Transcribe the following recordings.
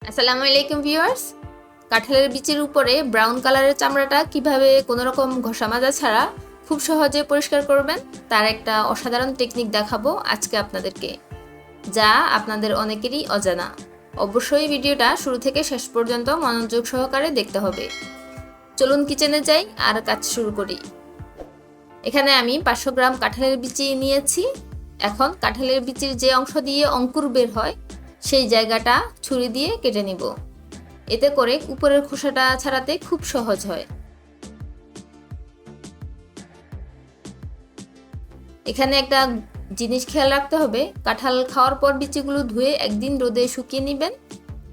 আসসালামু আলাইকুম ভিউয়ার্স। কাঁঠালের বিচির উপরে ব্রাউন কালারের চামড়াটা কিভাবে কোনো রকম ঘষা মাজা ছাড়া খুব সহজে পরিষ্কার করবেন তার একটা অসাধারণ টেকনিক দেখাবো আজকে আপনাদেরকে, যা আপনাদের অনেকেরই অজানা। অবশ্যই ভিডিওটা শুরু থেকে শেষ পর্যন্ত মনোযোগ সহকারে দেখতে হবে। চলুন কিচেনে যাই আর কাজ শুরু করি। এখানে আমি 500 গ্রাম কাঁঠালের বিচি নিয়েছি। এখন কাঁঠালের বিচির যে অংশ দিয়ে অঙ্কুর বের হয় সেই জায়গাটা ছুরি দিয়ে কেটে নিব। এতে করে উপরের খোসাটা ছাড়াতে খুব সহজ হয়। এখানে একটা জিনিস খেয়াল রাখতে হবে, কাঁঠাল খাওয়ার পর বিচিগুলো ধুয়ে একদিন রোদে শুকিয়ে নেবেন,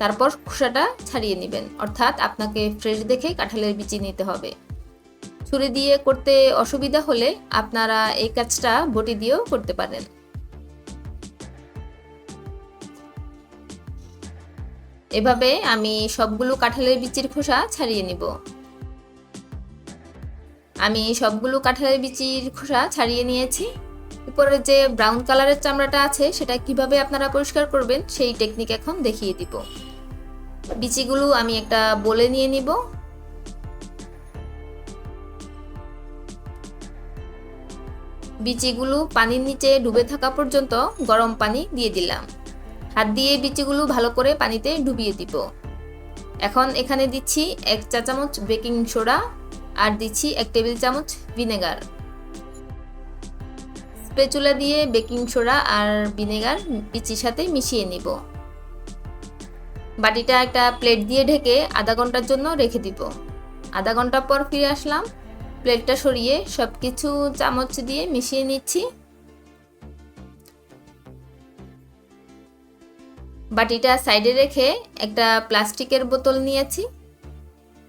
তারপর খোসাটা ছাড়িয়ে নেবেন। অর্থাৎ আপনাকে ফ্রেশ দেখে কাঁঠালের বিচি নিতে হবে। ছুরি দিয়ে করতে অসুবিধা হলে আপনারা এই কাজটা বটি দিয়েও করতে পারেন। এভাবে আমি সবগুলো কাঁঠালের বিচির খোসা ছাড়িয়ে নিব। আমি সবগুলো কাঁঠালের বিচির খোসা ছাড়িয়ে নিয়েছি। উপরে যে ব্রাউন কালারের চামড়াটা আছে সেটা কিভাবে আপনারা পরিষ্কার করবেন সেই টেকনিক এখন দেখিয়ে দিব। বিচিগুলো আমি একটা বলে নিয়ে নিব। বিচিগুলো পানির নিচে ডুবে থাকা পর্যন্ত গরম পানি দিয়ে দিলাম। হাত দিয়ে বিচিগুলো ভালো করে পানিতে ডুবিয়ে দিব। এখন এখানে দিচ্ছি 1 চা চামচ বেকিং সোডা আর দিচ্ছি 1 টেবিল চামচ ভিনেগার। স্প্যাচুলা দিয়ে বেকিং সোডা আর ভিনেগার বিচির সাথে মিশিয়ে নিব। বাটিটা একটা প্লেট দিয়ে ঢেকে আধা ঘন্টার জন্য রেখে দিব। আধা ঘন্টা পর ফিরে আসলাম। প্লেটটা সরিয়ে সবকিছু চামচ দিয়ে মিশিয়ে নিচ্ছি। বাটিটা সাইডে রেখে একটা প্লাস্টিকের বোতল নিয়েছি।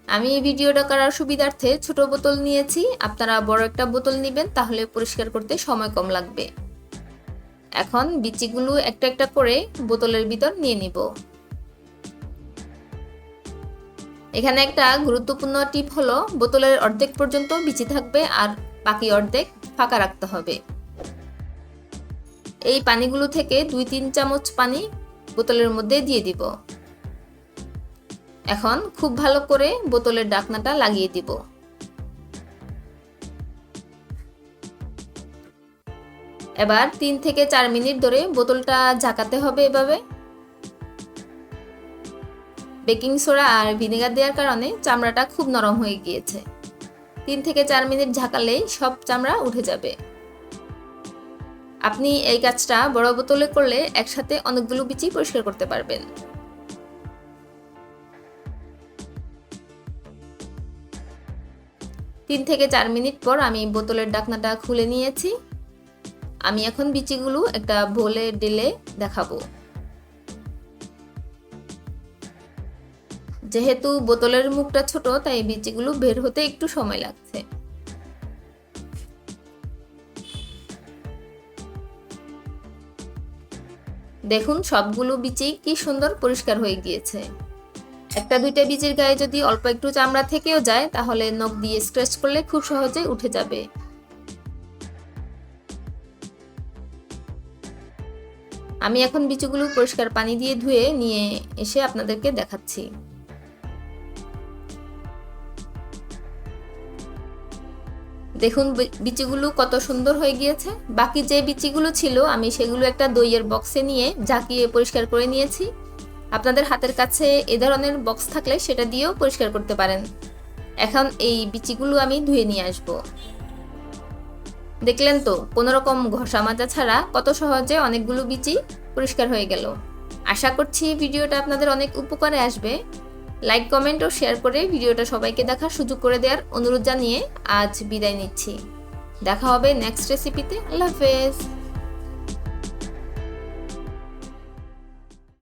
আমি এই ভিডিওটা করার সুবিধার্থে ছোট বোতল নিয়েছি, আপনারা বড় একটা বোতল নেবেন, তাহলে পরিষ্কার করতে সময় কম লাগবে। এখন বিচিগুলো একটা একটা করে বোতলের ভিতর নিয়ে নিব। এখানে একটা গুরুত্বপূর্ণ টিপ হলো, বোতলের অর্ধেক পর্যন্ত বিচি থাকবে আর বাকি অর্ধেক ফাঁকা রাখতে হবে। এই পানিগুলো থেকে 2-3 চামচ পানি বোতলের মধ্যে দিয়ে দিব। এখন খুব ভালো করে বোতলের ঢাকনাটা লাগিয়ে দিব। এবার 3 থেকে 4 মিনিট ধরে বোতলটা ঝাঁকাতে হবে। এভাবে বেকিং সোডা আর ভিনেগার দেওয়ার কারণে চামড়াটা খুব নরম হয়ে গিয়েছে। 3 থেকে 4 মিনিট ঝাঁকালেই সব চামড়া উঠে যাবে। আপনি এই কাজটা বড় বোতলে করলে একসাথে অনেকগুলো বিচি পরিষ্কার করতে পারবেন। তিন থেকে 4 মিনিট পর আমি বোতলের ঢাকনাটা খুলে নিয়েছি। আমি এখন বিচিগুলো একটা বোলে ঢেলে দেখাবো। যেহেতু বোতলের মুখটা ছোট, তাই বিচিগুলো বের হতে একটু সময় লাগছে। দেখুন সবগুলো বিচি কি সুন্দর পরিষ্কার হয়ে গিয়েছে। একটা দুইটা বিচির গায়ে যদি অল্প একটু চামড়া থেকেও যায় তাহলে নখ দিয়ে স্ক্র্যাচ করলে খুব সহজে উঠে যাবে। আমি এখন বিচিগুলো পরিষ্কার পানি দিয়ে ধুয়ে নিয়ে এসে আপনাদেরকে দেখাচ্ছি। দেখুন বিচিগুলো কত সুন্দর হয়ে গিয়েছে। বাকি যে বিচিগুলো ছিল আমি সেগুলো একটা দইয়ের বক্সে নিয়ে ঝাঁকিয়ে পরিষ্কার করে নিয়েছি। আপনাদের হাতের কাছে এ ধরনের বক্স থাকলে সেটা দিয়েও পরিষ্কার করতে পারেন। এখন এই বিচিগুলো আমি ধুয়ে নিয়ে আসব। দেখলেন তো, কোনো রকম ঘষা মাজা ছাড়া কত সহজে অনেকগুলো বিচি পরিষ্কার হয়ে গেল। আশা করছি ভিডিওটা আপনাদের অনেক উপকারে আসবে। লাইক, কমেন্ট ও শেয়ার করে ভিডিওটা সবাইকে দেখার সুযোগ করে দেওয়ার অনুরোধ জানিয়ে আজ বিদায় নিচ্ছি। দেখা হবে নেক্সট রেসিপিতে। আল্লাহ হাফেজ।